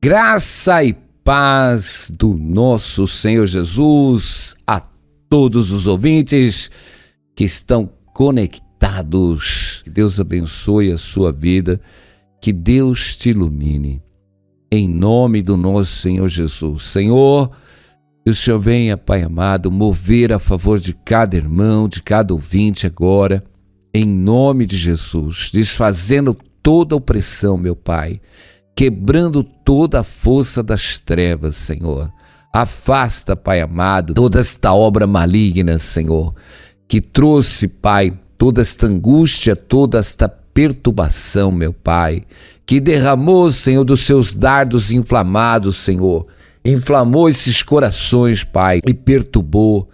Graça e paz do nosso Senhor Jesus a todos os ouvintes que estão conectados. Que Deus abençoe a sua vida, que Deus te ilumine, em nome do nosso Senhor Jesus. Senhor, que o Senhor venha, Pai amado, mover a favor de cada irmão, de cada ouvinte agora, em nome de Jesus, desfazendo toda opressão, meu Pai, quebrando toda a força das trevas, Senhor. Afasta, Pai amado, toda esta obra maligna, Senhor, que trouxe, Pai, toda esta angústia, toda esta perturbação, meu Pai, que derramou, Senhor, dos seus dardos inflamados, Senhor, inflamou esses corações, Pai, e perturbou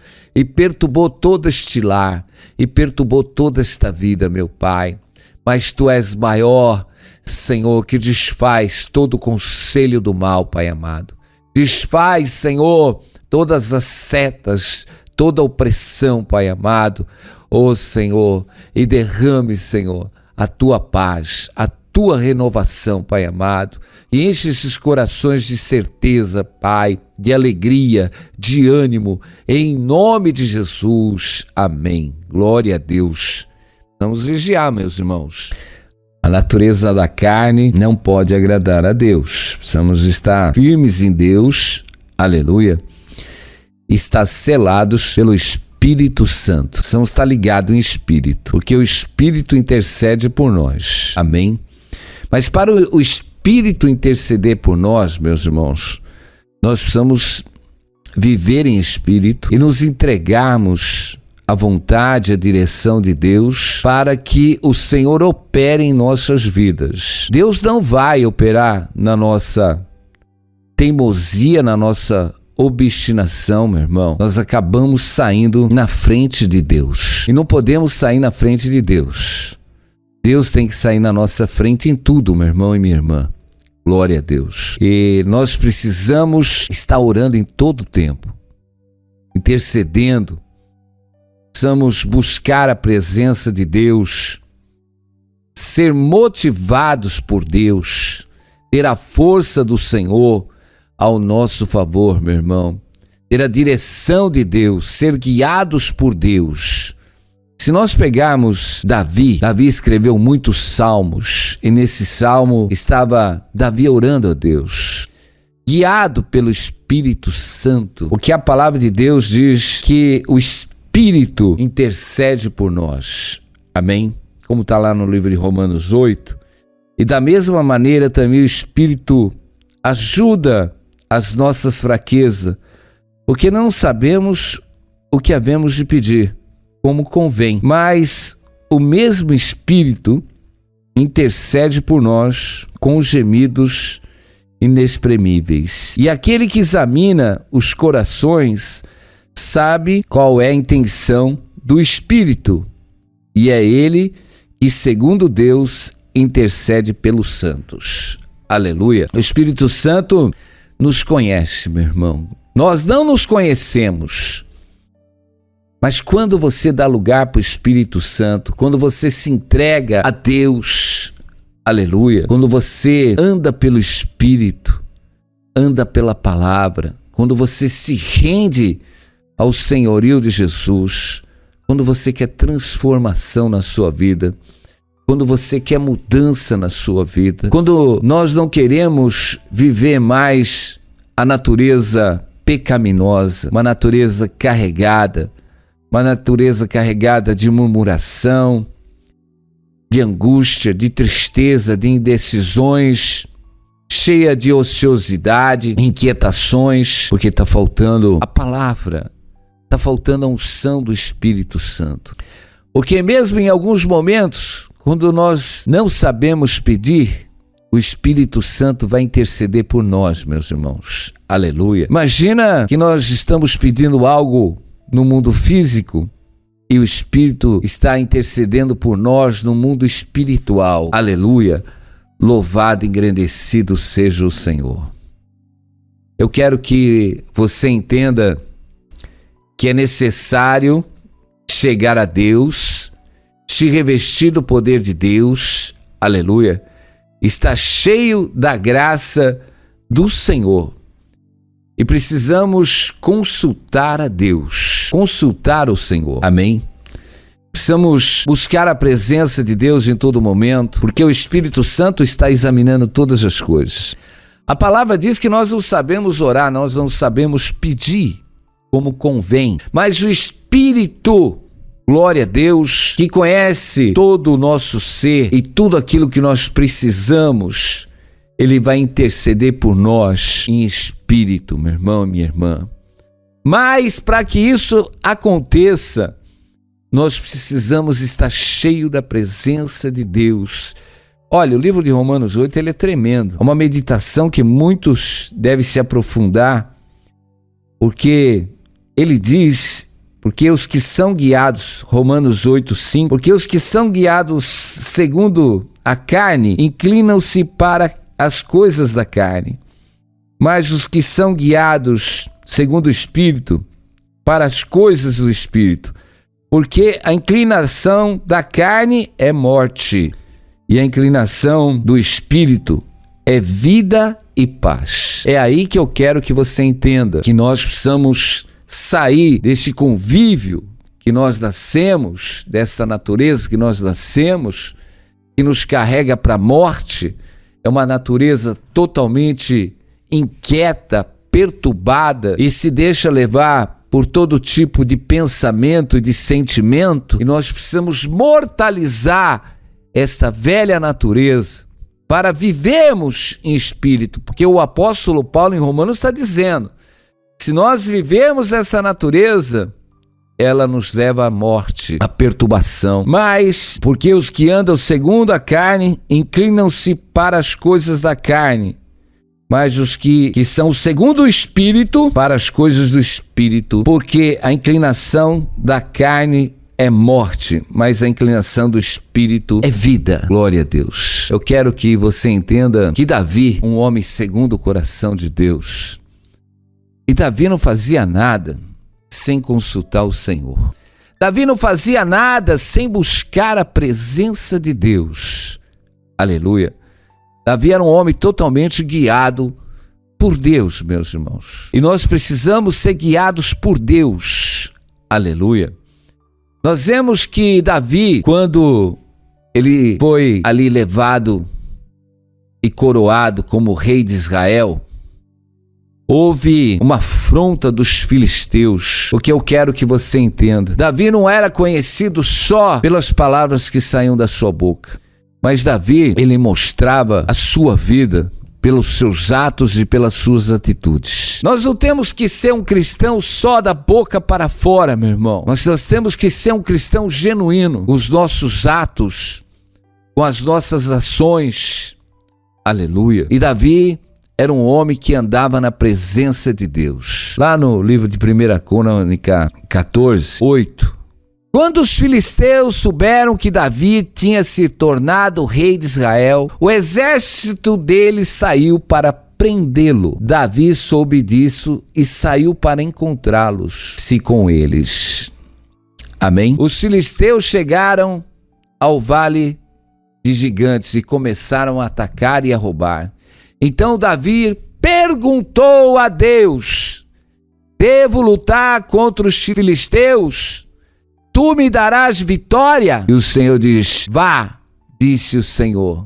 todo este lar, e perturbou toda esta vida, meu Pai. Mas Tu és maior, Senhor, que desfaz todo o conselho do mal, Pai amado. Desfaz, Senhor, todas as setas, toda a opressão, Pai amado. Ó Senhor, e derrame, Senhor, a Tua paz, a Tua renovação, Pai amado. E enche esses corações de certeza, Pai, de alegria, de ânimo, em nome de Jesus. Amém. Glória a Deus. Vamos vigiar, meus irmãos. A natureza da carne não pode agradar a Deus. Precisamos estar firmes em Deus, aleluia, estar selados pelo Espírito Santo. Precisamos estar ligados em Espírito, porque o Espírito intercede por nós, amém? Mas para o Espírito interceder por nós, meus irmãos, nós precisamos viver em Espírito e nos entregarmos a vontade, a direção de Deus, para que o Senhor opere em nossas vidas. Deus não vai operar na nossa teimosia, na nossa obstinação, meu irmão. Nós acabamos saindo na frente de Deus. E não podemos sair na frente de Deus. Deus tem que sair na nossa frente em tudo, meu irmão e minha irmã. Glória a Deus. E nós precisamos estar orando em todo o tempo, intercedendo. Precisamos buscar a presença de Deus, ser motivados por Deus, ter a força do Senhor ao nosso favor, meu irmão, ter a direção de Deus, ser guiados por Deus. Se nós pegarmos Davi escreveu muitos salmos, e nesse salmo estava Davi orando a Deus, guiado pelo Espírito Santo, porque a palavra de Deus diz que o Espírito intercede por nós, amém? Como está lá no livro de Romanos 8. E da mesma maneira também o Espírito ajuda as nossas fraquezas, porque não sabemos o que havemos de pedir, como convém. Mas o mesmo Espírito intercede por nós com gemidos inexprimíveis. E aquele que examina os corações sabe qual é a intenção do Espírito, e é Ele que, segundo Deus, intercede pelos santos. Aleluia. O Espírito Santo nos conhece, meu irmão. Nós não nos conhecemos, mas quando você dá lugar para o Espírito Santo, quando você se entrega a Deus, aleluia, quando você anda pelo Espírito, anda pela palavra, quando você se rende ao senhorio de Jesus, quando você quer transformação na sua vida, quando você quer mudança na sua vida, quando nós não queremos viver mais a natureza pecaminosa, uma natureza carregada de murmuração, de angústia, de tristeza, de indecisões, cheia de ociosidade, inquietações, porque está faltando a palavra, está faltando a unção do Espírito Santo. Porque mesmo em alguns momentos, quando nós não sabemos pedir, o Espírito Santo vai interceder por nós, meus irmãos. Aleluia. Imagina que nós estamos pedindo algo no mundo físico e o Espírito está intercedendo por nós no mundo espiritual. Aleluia. Louvado e engrandecido seja o Senhor. Eu quero que você entenda que é necessário chegar a Deus, se revestir do poder de Deus, aleluia, está cheio da graça do Senhor. E precisamos consultar a Deus, consultar o Senhor. Amém? Precisamos buscar a presença de Deus em todo momento, porque o Espírito Santo está examinando todas as coisas. A palavra diz que nós não sabemos orar, nós não sabemos pedir como convém, mas o Espírito, glória a Deus, que conhece todo o nosso ser e tudo aquilo que nós precisamos, Ele vai interceder por nós em espírito, meu irmão e minha irmã. Mas para que isso aconteça, nós precisamos estar cheio da presença de Deus. Olha, o livro de Romanos 8 ele é tremendo. É uma meditação que muitos devem se aprofundar, porque ele diz, porque os que são guiados, Romanos 8:5, porque os que são guiados segundo a carne inclinam-se para as coisas da carne, mas os que são guiados segundo o Espírito, para as coisas do Espírito, porque a inclinação da carne é morte, e a inclinação do Espírito é vida e paz. É aí que eu quero que você entenda que nós precisamos sair deste convívio que nós nascemos, dessa natureza que nós nascemos, que nos carrega para a morte. É uma natureza totalmente inquieta, perturbada e se deixa levar por todo tipo de pensamento e de sentimento. E nós precisamos mortalizar essa velha natureza para vivermos em espírito, porque o apóstolo Paulo em Romanos está dizendo, se nós vivemos essa natureza, ela nos leva à morte, à perturbação. Mas, porque os que andam segundo a carne, inclinam-se para as coisas da carne. Mas os que são segundo o Espírito, para as coisas do Espírito. Porque a inclinação da carne é morte, mas a inclinação do Espírito é vida. Glória a Deus. Eu quero que você entenda que Davi, um homem segundo o coração de Deus, e Davi não fazia nada sem consultar o Senhor. Davi não fazia nada sem buscar a presença de Deus. Aleluia. Davi era um homem totalmente guiado por Deus, meus irmãos. E nós precisamos ser guiados por Deus. Aleluia. Nós vemos que Davi, quando ele foi ali levado e coroado como rei de Israel, houve uma afronta dos filisteus. O que eu quero que você entenda. Davi não era conhecido só pelas palavras que saíam da sua boca, mas Davi, ele mostrava a sua vida pelos seus atos e pelas suas atitudes. Nós não temos que ser um cristão só da boca para fora, meu irmão. Nós temos que ser um cristão genuíno, com os nossos atos, com as nossas ações. Aleluia. E Davi era um homem que andava na presença de Deus. Lá no livro de 1 Crônica 14:8. Quando os filisteus souberam que Davi tinha se tornado rei de Israel, o exército deles saiu para prendê-lo. Davi soube disso e saiu para encontrá-los-se com eles. Amém? Os filisteus chegaram ao vale de gigantes e começaram a atacar e a roubar. Então Davi perguntou a Deus: devo lutar contra os filisteus? Tu me darás vitória? E o Senhor diz: vá, disse o Senhor,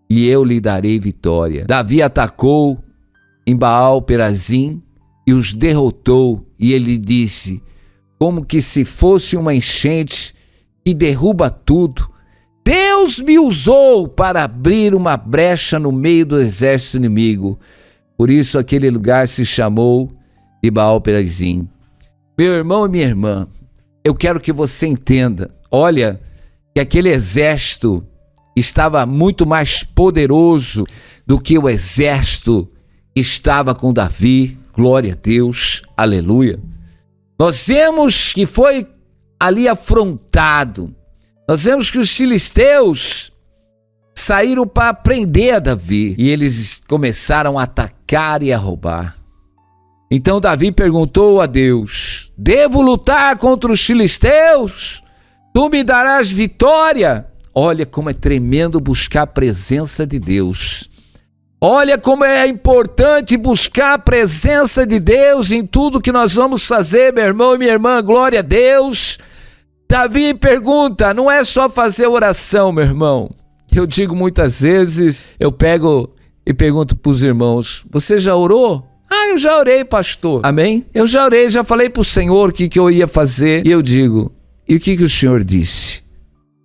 e eu lhe darei vitória. Davi atacou em Baal-Perazim e os derrotou, e ele disse, como que se fosse uma enchente que derruba tudo, Deus me usou para abrir uma brecha no meio do exército inimigo. Por isso aquele lugar se chamou de Baal-Perazim. Meu irmão e minha irmã, eu quero que você entenda, olha, que aquele exército estava muito mais poderoso do que o exército que estava com Davi. Glória a Deus, aleluia. Nós vemos que foi ali afrontado. Nós vemos que os filisteus saíram para prender a Davi e eles começaram a atacar e a roubar. Então Davi perguntou a Deus: devo lutar contra os filisteus? Tu me darás vitória? Olha como é tremendo buscar a presença de Deus. Olha como é importante buscar a presença de Deus em tudo que nós vamos fazer, meu irmão e minha irmã, glória a Deus. Davi pergunta, não é só fazer oração, meu irmão. Eu digo muitas vezes, eu pego e pergunto para os irmãos, você já orou? Ah, eu já orei, pastor. Amém? Eu já orei, já falei para o Senhor o que eu ia fazer. E eu digo, e o que o Senhor disse?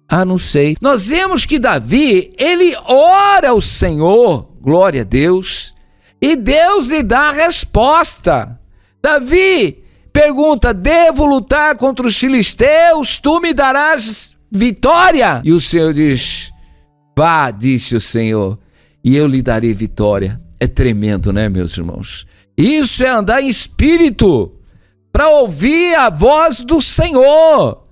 Ah, não sei. Nós vemos que Davi, ele ora ao Senhor, glória a Deus, e Deus lhe dá a resposta. Davi pergunta, devo lutar contra os filisteus? Tu me darás vitória? E o Senhor diz, vá, disse o Senhor, e eu lhe darei vitória. É tremendo, né, meus irmãos? Isso é andar em espírito, para ouvir a voz do Senhor.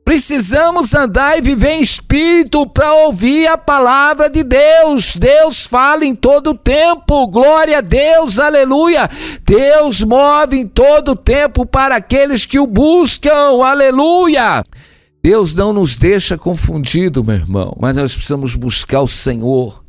Precisamos andar e viver em espírito para ouvir a palavra de Deus. Deus fala em todo o tempo, glória a Deus, aleluia. Deus move em todo o tempo para aqueles que o buscam, aleluia. Deus não nos deixa confundido, meu irmão, mas nós precisamos buscar o Senhor,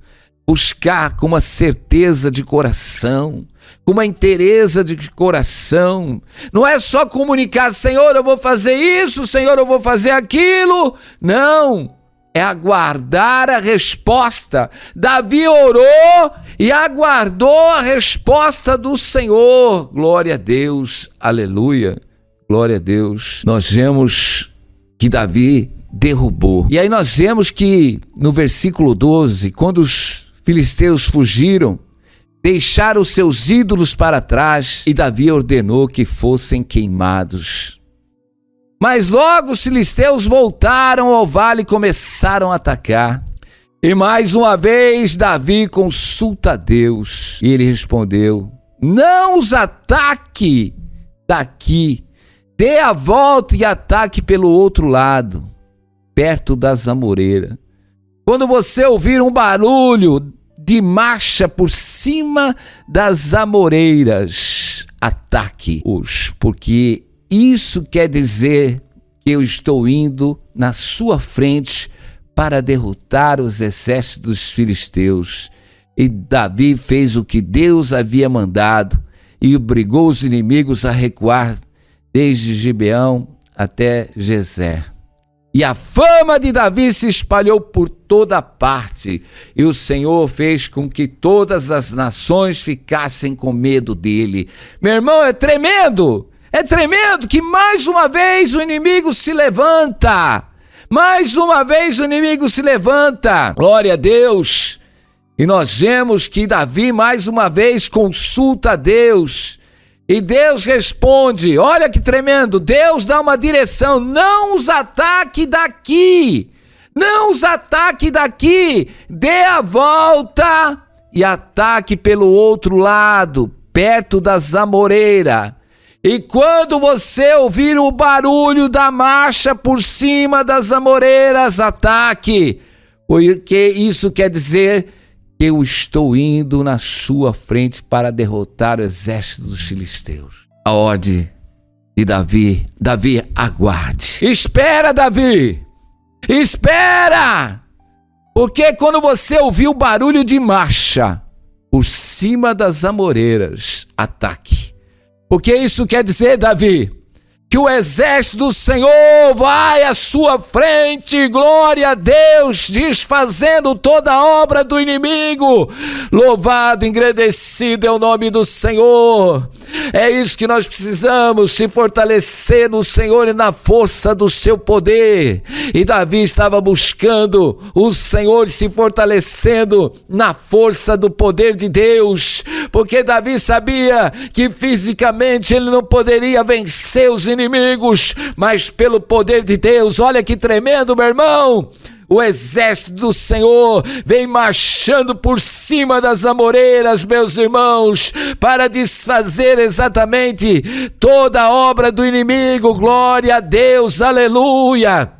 buscar com uma certeza de coração, com uma inteireza de coração. Não é só comunicar, Senhor, eu vou fazer isso, Senhor, eu vou fazer aquilo. Não, é aguardar a resposta. Davi orou e aguardou a resposta do Senhor. Glória a Deus, aleluia, glória a Deus. Nós vemos que Davi derrubou. E aí nós vemos que no versículo 12, quando os filisteus fugiram, deixaram seus ídolos para trás e Davi ordenou que fossem queimados. Mas logo os filisteus voltaram ao vale e começaram a atacar. E mais uma vez Davi consulta a Deus. E ele respondeu, não os ataque daqui, dê a volta e ataque pelo outro lado, perto das amoreiras. Quando você ouvir um barulho de marcha por cima das amoreiras, ataque-os, porque isso quer dizer que eu estou indo na sua frente para derrotar os exércitos dos filisteus. E Davi fez o que Deus havia mandado e obrigou os inimigos a recuar desde Gibeão até Gezer. E a fama de Davi se espalhou por toda parte, e o Senhor fez com que todas as nações ficassem com medo dele. Meu irmão, é tremendo que mais uma vez o inimigo se levanta. Mais uma vez o inimigo se levanta. Glória a Deus. E nós vemos que Davi mais uma vez consulta a Deus. E Deus responde, olha que tremendo, Deus dá uma direção, não os ataque daqui, não os ataque daqui, dê a volta e ataque pelo outro lado, perto das amoreiras. E quando você ouvir o barulho da marcha por cima das amoreiras, ataque, porque isso quer dizer eu estou indo na sua frente para derrotar o exército dos filisteus. A ordem de Davi, Davi, aguarde. Espera, Davi, espera, porque quando você ouvir o barulho de marcha por cima das amoreiras, ataque. Porque isso quer dizer, Davi, que o exército do Senhor vai à sua frente, glória a Deus, desfazendo toda a obra do inimigo. Louvado, engrandecido é o nome do Senhor. É isso que nós precisamos, se fortalecer no Senhor e na força do seu poder. E Davi estava buscando o Senhor, se fortalecendo na força do poder de Deus, porque Davi sabia que fisicamente ele não poderia vencer os inimigos, mas pelo poder de Deus. Olha que tremendo, meu irmão. O exército do Senhor vem marchando por cima das amoreiras, meus irmãos, para desfazer exatamente toda a obra do inimigo. Glória a Deus, aleluia.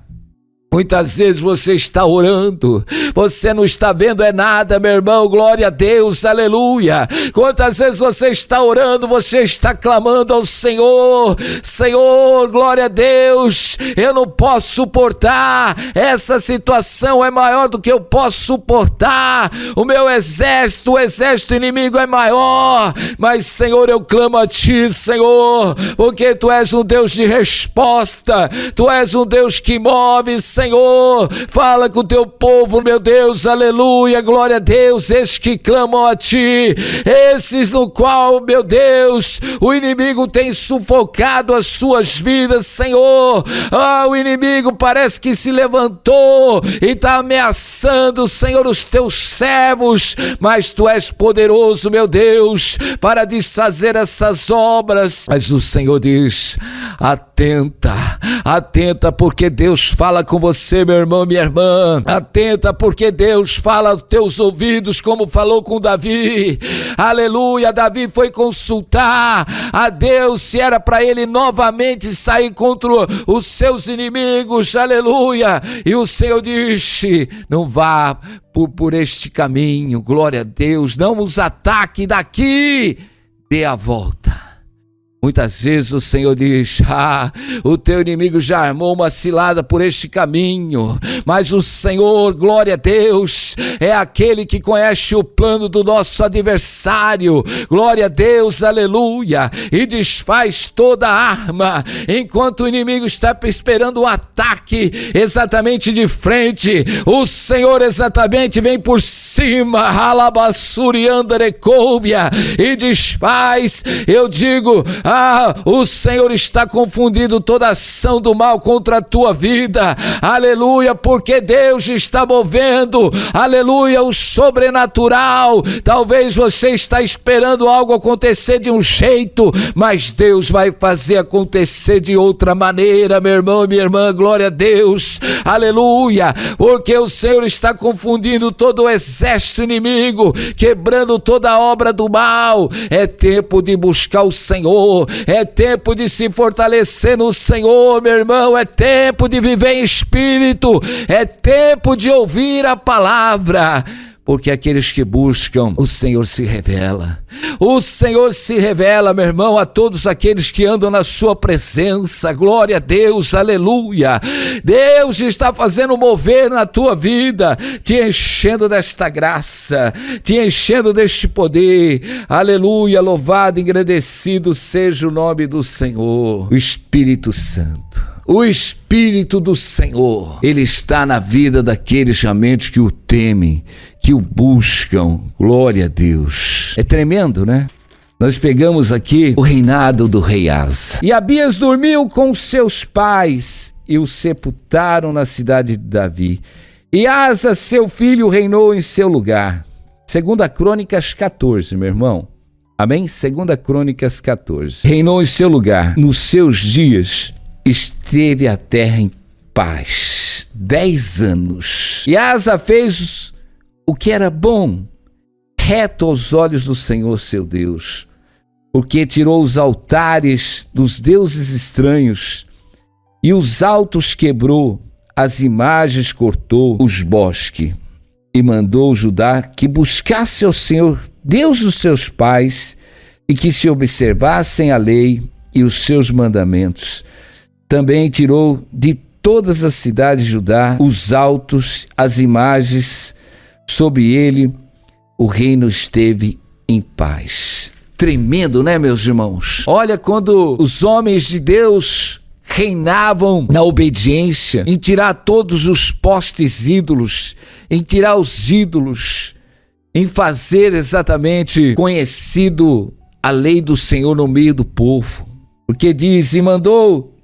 Muitas vezes você está orando, você não está vendo é nada, meu irmão, glória a Deus, aleluia. Quantas vezes você está orando, você está clamando ao Senhor, Senhor, glória a Deus, eu não posso suportar, essa situação é maior do que eu posso suportar, o meu exército, o exército inimigo é maior, mas Senhor, eu clamo a Ti, Senhor, porque Tu és um Deus de resposta, Tu és um Deus que move, Senhor, fala com o Teu povo, meu Deus, aleluia, glória a Deus, esses que clamam a Ti, esses no qual, meu Deus, o inimigo tem sufocado as suas vidas, Senhor, o inimigo parece que se levantou e está ameaçando, Senhor, os Teus servos, mas Tu és poderoso, meu Deus, para desfazer essas obras, mas o Senhor diz, atenta, porque Deus fala com você, meu irmão, minha irmã, atenta, porque Deus fala aos teus ouvidos, como falou com Davi, aleluia, Davi foi consultar a Deus, se era para ele novamente sair contra os seus inimigos, aleluia, e o Senhor disse, não vá por este caminho, glória a Deus, não os ataque daqui, dê a volta. Muitas vezes o Senhor diz, o teu inimigo já armou uma cilada por este caminho, mas o Senhor, glória a Deus, é aquele que conhece o plano do nosso adversário, glória a Deus, aleluia, e desfaz toda arma, enquanto o inimigo está esperando o ataque exatamente de frente, o Senhor exatamente vem por cima, e desfaz, eu digo, o Senhor está confundindo toda ação do mal contra a tua vida, aleluia, porque Deus está movendo, aleluia, o sobrenatural. Talvez você está esperando algo acontecer de um jeito, mas Deus vai fazer acontecer de outra maneira, meu irmão e minha irmã, glória a Deus, aleluia, porque o Senhor está confundindo todo o exército inimigo, quebrando toda a obra do mal. É tempo de buscar o Senhor, é tempo de se fortalecer no Senhor, meu irmão, é tempo de viver em espírito, é tempo de ouvir a palavra, porque aqueles que buscam, o Senhor se revela. O Senhor se revela, meu irmão, a todos aqueles que andam na sua presença, glória a Deus, aleluia. Deus está fazendo mover na tua vida, te enchendo desta graça, te enchendo deste poder, aleluia, louvado, engrandecido seja o nome do Senhor. O Espírito Santo, o Espírito do Senhor, Ele está na vida daqueles realmente que o temem, que o buscam, glória a Deus. É tremendo, né? Nós pegamos aqui o reinado do rei Asa. E Abias dormiu com seus pais e o sepultaram na cidade de Davi. E Asa, seu filho, reinou em seu lugar. 2 Crônicas 14, meu irmão. Amém? 2 Crônicas 14. Reinou em seu lugar. Nos seus dias esteve a terra em paz. 10 anos. E Asa fez o que era bom, reto aos olhos do Senhor seu Deus, porque tirou os altares dos deuses estranhos e os altos quebrou, as imagens cortou, os bosques, e mandou Judá que buscasse ao Senhor, Deus dos seus pais, e que se observassem a lei e os seus mandamentos. Também tirou de todas as cidades de Judá os altos, as imagens. Sobre ele o reino esteve em paz. Tremendo, né, meus irmãos? Olha, quando os homens de Deus reinavam na obediência, em tirar todos os postes ídolos, em tirar os ídolos, em fazer exatamente conhecido a lei do Senhor no meio do povo. Porque diz, e mandou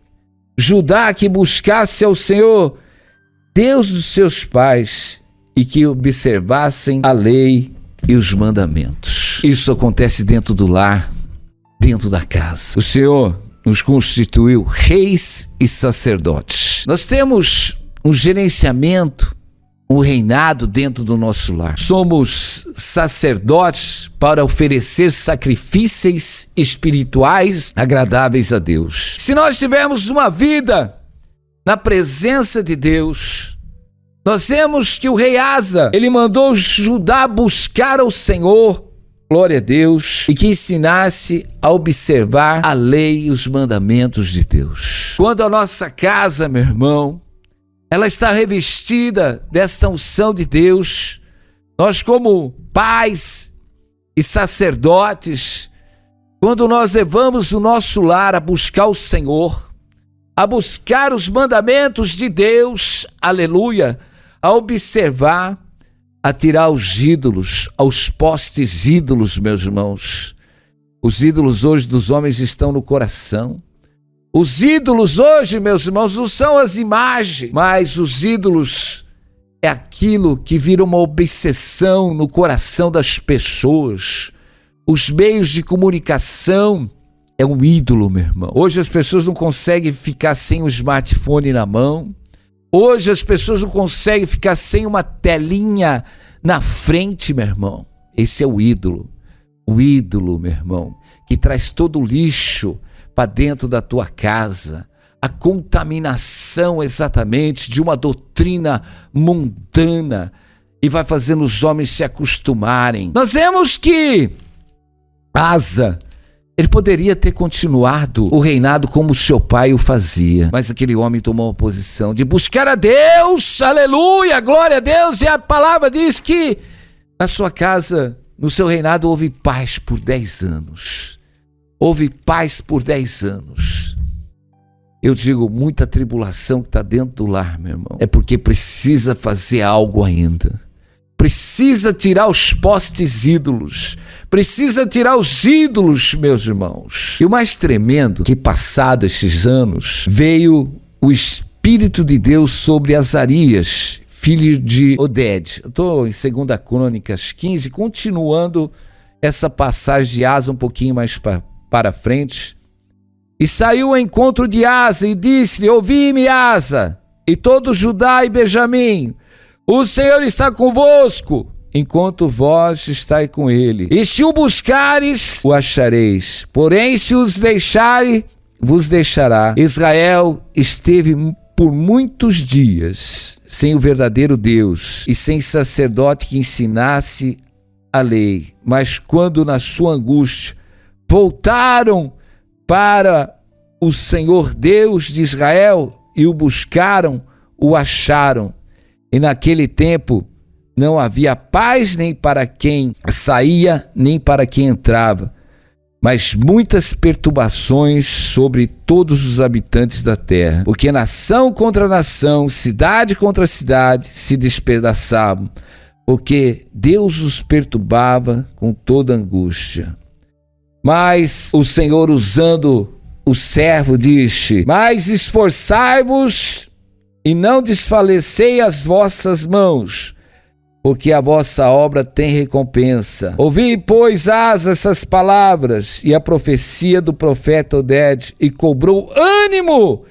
Judá que buscasse ao Senhor, Deus dos seus pais, e que observassem a lei e os mandamentos. Isso acontece dentro do lar, dentro da casa. O Senhor nos constituiu reis e sacerdotes. Nós temos um gerenciamento, um reinado dentro do nosso lar. Somos sacerdotes para oferecer sacrifícios espirituais agradáveis a Deus. Se nós tivermos uma vida na presença de Deus. Nós vemos que o rei Asa, ele mandou Judá buscar ao Senhor, glória a Deus, e que ensinasse a observar a lei e os mandamentos de Deus. Quando a nossa casa, meu irmão, ela está revestida dessa unção de Deus, nós como pais e sacerdotes, quando nós levamos o nosso lar a buscar o Senhor, a buscar os mandamentos de Deus, aleluia, a observar, a tirar os ídolos, aos postes ídolos, meus irmãos. Os ídolos hoje dos homens estão no coração. Os ídolos hoje, meus irmãos, não são as imagens, mas os ídolos é aquilo que vira uma obsessão no coração das pessoas. Os meios de comunicação é um ídolo, meu irmão. Hoje as pessoas não conseguem ficar sem o smartphone na mão. Hoje as pessoas não conseguem ficar sem uma telinha na frente, meu irmão. Esse é o ídolo. O ídolo, meu irmão, que traz todo o lixo para dentro da tua casa. A contaminação exatamente de uma doutrina mundana e vai fazendo os homens se acostumarem. Nós vemos que Asa, ele poderia ter continuado o reinado como seu pai o fazia, mas aquele homem tomou uma posição de buscar a Deus, aleluia, glória a Deus, e a palavra diz que na sua casa, no seu reinado, houve paz por 10 anos. Houve paz por 10 anos. Eu digo, muita tribulação que está dentro do lar, meu irmão, é porque precisa fazer algo ainda. Precisa tirar os postes ídolos. Precisa tirar os ídolos, meus irmãos. E o mais tremendo, que passado esses anos, veio o Espírito de Deus sobre Azarias, filho de Oded. Eu estou em 2 Crônicas 15, continuando essa passagem de Asa um pouquinho mais para frente. E saiu ao encontro de Asa e disse-lhe: ouvi-me, Asa, e todo Judá e Benjamim, o Senhor está convosco, enquanto vós estáis com ele. E se o buscares, o achareis. Porém, se os deixare, vos deixará. Israel esteve por muitos dias sem o verdadeiro Deus e sem sacerdote que ensinasse a lei. Mas quando na sua angústia voltaram para o Senhor Deus de Israel e o buscaram, o acharam. E naquele tempo não havia paz nem para quem saía, nem para quem entrava, mas muitas perturbações sobre todos os habitantes da terra, porque nação contra nação, cidade contra cidade se despedaçavam, porque Deus os perturbava com toda angústia. Mas o Senhor, usando o servo, disse: mas esforçai-vos e não desfalecei as vossas mãos, porque a vossa obra tem recompensa. Ouvi, pois, Asa, essas palavras e a profecia do profeta Oded, e cobrou ânimo,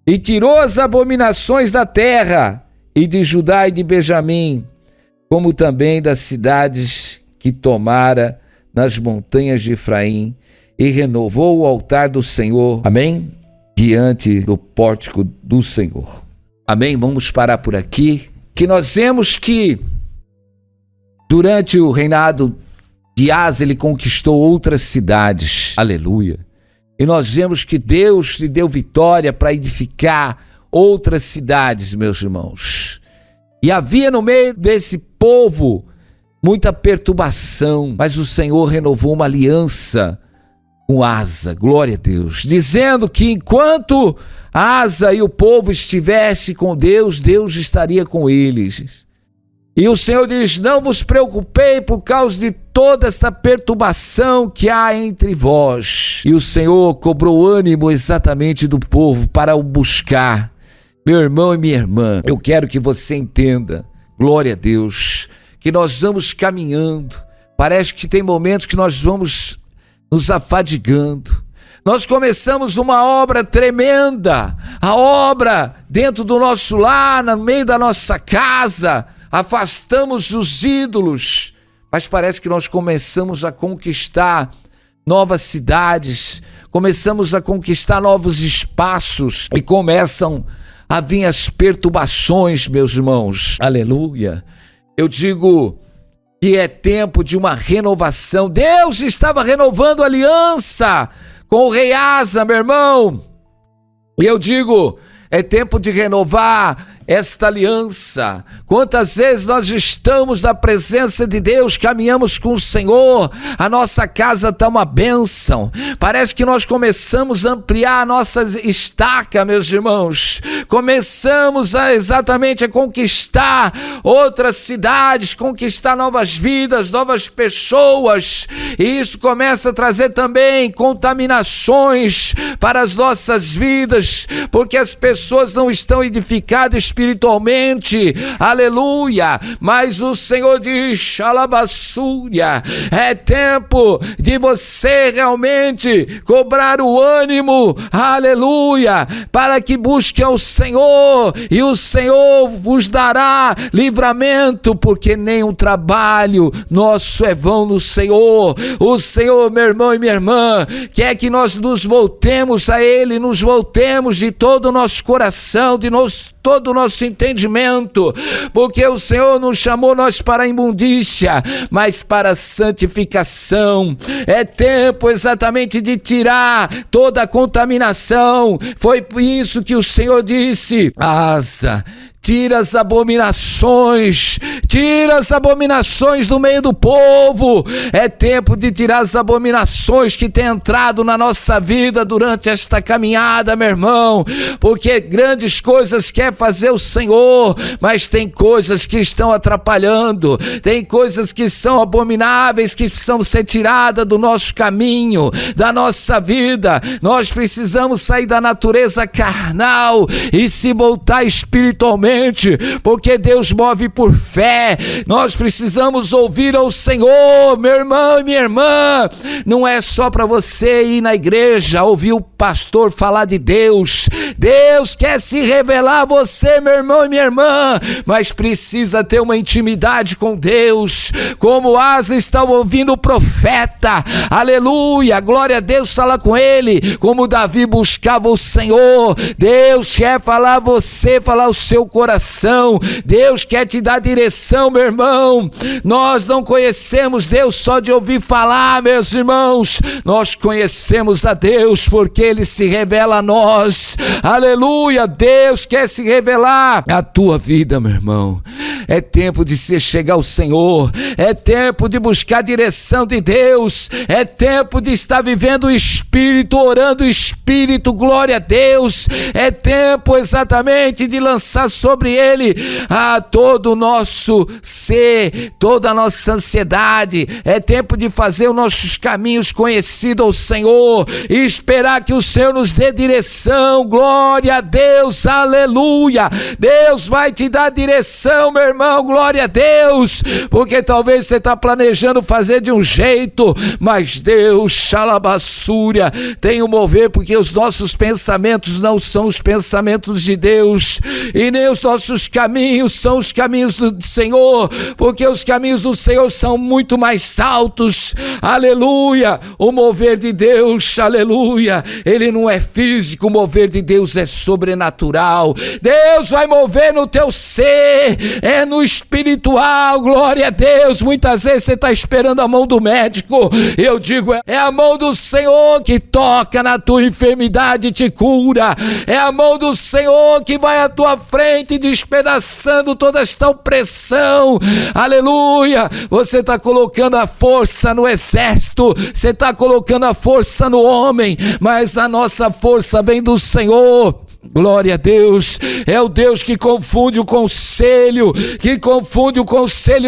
e tirou as abominações da terra, e de Judá e de Benjamim, como também das cidades que tomara nas montanhas de Efraim, e renovou o altar do Senhor, amém? Diante do pórtico do Senhor. Amém? Vamos parar por aqui, que nós vemos que durante o reinado de Asa, ele conquistou outras cidades, aleluia. E nós vemos que Deus lhe deu vitória para edificar outras cidades, meus irmãos. E havia no meio desse povo muita perturbação, mas o Senhor renovou uma aliança com Asa, glória a Deus, dizendo que enquanto Asa e o povo estivesse com Deus, Deus estaria com eles. E o Senhor diz: não vos preocupei por causa de toda esta perturbação que há entre vós. E o Senhor cobrou ânimo exatamente do povo para o buscar. Meu irmão e minha irmã, eu quero que você entenda, glória a Deus, que nós vamos caminhando. Parece que tem momentos que nós vamos nos afadigando. Nós começamos uma obra tremenda, a obra dentro do nosso lar, no meio da nossa casa, afastamos os ídolos, mas parece que nós começamos a conquistar novas cidades, começamos a conquistar novos espaços e começam haviam as perturbações, meus irmãos. Aleluia. Eu digo que é tempo de uma renovação. Deus estava renovando a aliança com o rei Asa, meu irmão. E eu digo, é tempo de renovar esta aliança. Quantas vezes nós estamos na presença de Deus, caminhamos com o Senhor, a nossa casa está uma bênção, parece que nós começamos a ampliar a nossa estaca, meus irmãos, começamos exatamente a conquistar outras cidades, conquistar novas vidas, novas pessoas, e isso começa a trazer também contaminações para as nossas vidas, porque as pessoas não estão edificadas espiritualmente, aleluia, mas o Senhor diz, xalabassúria, é tempo de você realmente cobrar o ânimo, aleluia, para que busque ao Senhor, e o Senhor vos dará livramento, porque nenhum trabalho nosso é vão no Senhor. O Senhor, meu irmão e minha irmã, quer que nós nos voltemos a Ele, nos voltemos de todo o nosso coração, todo o nosso entendimento, porque o Senhor não chamou nós para a imundícia, mas para a santificação. É tempo exatamente de tirar toda a contaminação. Foi por isso que o Senhor disse, Asa, tira as abominações do meio do povo. É tempo de tirar as abominações que tem entrado na nossa vida durante esta caminhada, meu irmão, porque grandes coisas quer fazer o Senhor, mas tem coisas que estão atrapalhando, tem coisas que são abomináveis, que precisam ser tiradas do nosso caminho, da nossa vida. Nós precisamos sair da natureza carnal e se voltar espiritualmente, porque Deus move por fé. Nós precisamos ouvir ao Senhor, meu irmão e minha irmã. Não é só para você ir na igreja ouvir o pastor falar de Deus. Deus quer se revelar a você, meu irmão e minha irmã, mas precisa ter uma intimidade com Deus, como Asa estava ouvindo o profeta, aleluia, glória a Deus, fala com ele, como Davi buscava o Senhor. Deus quer falar a você, falar o seu coração. Deus quer te dar direção, meu irmão. Nós não conhecemos Deus só de ouvir falar, meus irmãos. Nós conhecemos a Deus porque Ele se revela a nós. Aleluia, Deus quer se revelar à tua vida, meu irmão. É tempo de se chegar ao Senhor. É tempo de buscar a direção de Deus. É tempo de estar vivendo o Espírito, orando o Espírito, glória a Deus. É tempo exatamente de lançar sobre Ele todo o nosso ser, toda a nossa ansiedade. É tempo de fazer os nossos caminhos conhecidos ao Senhor e esperar que o Senhor nos dê direção. Glória a Deus, aleluia. Deus vai te dar direção, meu irmão, glória a Deus, porque talvez você está planejando fazer de um jeito, mas Deus, xalabassúria, tem o mover, porque os nossos pensamentos não são os pensamentos de Deus, e nem os nossos caminhos são os caminhos do Senhor, porque os caminhos do Senhor são muito mais altos, aleluia. O mover de Deus, aleluia, ele não é físico, o mover de Deus é sobrenatural. Deus vai mover no teu ser, é no espiritual, glória a Deus. Muitas vezes você está esperando a mão do médico, eu digo, é a mão do Senhor que toca na tua enfermidade e te cura, é a mão do Senhor que vai à tua frente despedaçando toda esta opressão, aleluia. Você está colocando a força no exército, você está colocando a força no homem, mas a nossa força vem do Senhor. Glória a Deus, é o Deus que confunde o conselho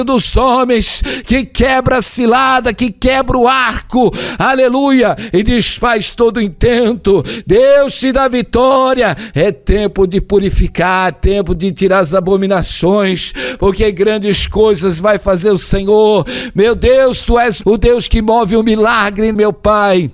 dos homens, que quebra a cilada, que quebra o arco, aleluia, e desfaz todo o intento. Deus te dá vitória. É tempo de purificar, tempo de tirar as abominações, porque grandes coisas vai fazer o Senhor. Meu Deus, tu és o Deus que move o milagre, meu Pai.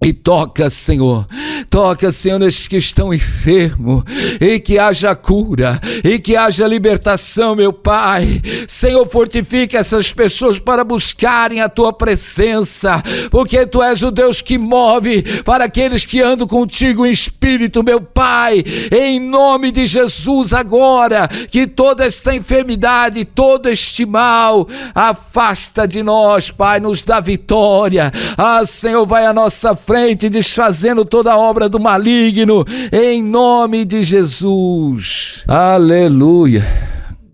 E toca, Senhor, Toca, Senhor, nestes que estão enfermos, e que haja cura, e que haja libertação, meu Pai. Senhor, fortifica essas pessoas para buscarem a Tua presença, porque Tu és o Deus que move para aqueles que andam contigo em espírito, meu Pai. Em nome de Jesus, agora, que toda esta enfermidade, todo este mal, afasta de nós, Pai, nos dá vitória. Senhor, vai à nossa frente, desfazendo toda a obra do maligno, em nome de Jesus. Aleluia.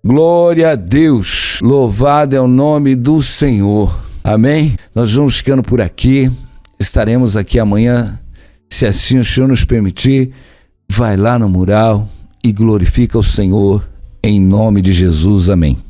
Glória a Deus. Louvado é o nome do Senhor. Amém? Nós vamos ficando por aqui. Estaremos aqui amanhã, se assim o Senhor nos permitir. Vai lá no mural e glorifica o Senhor, em nome de Jesus. Amém.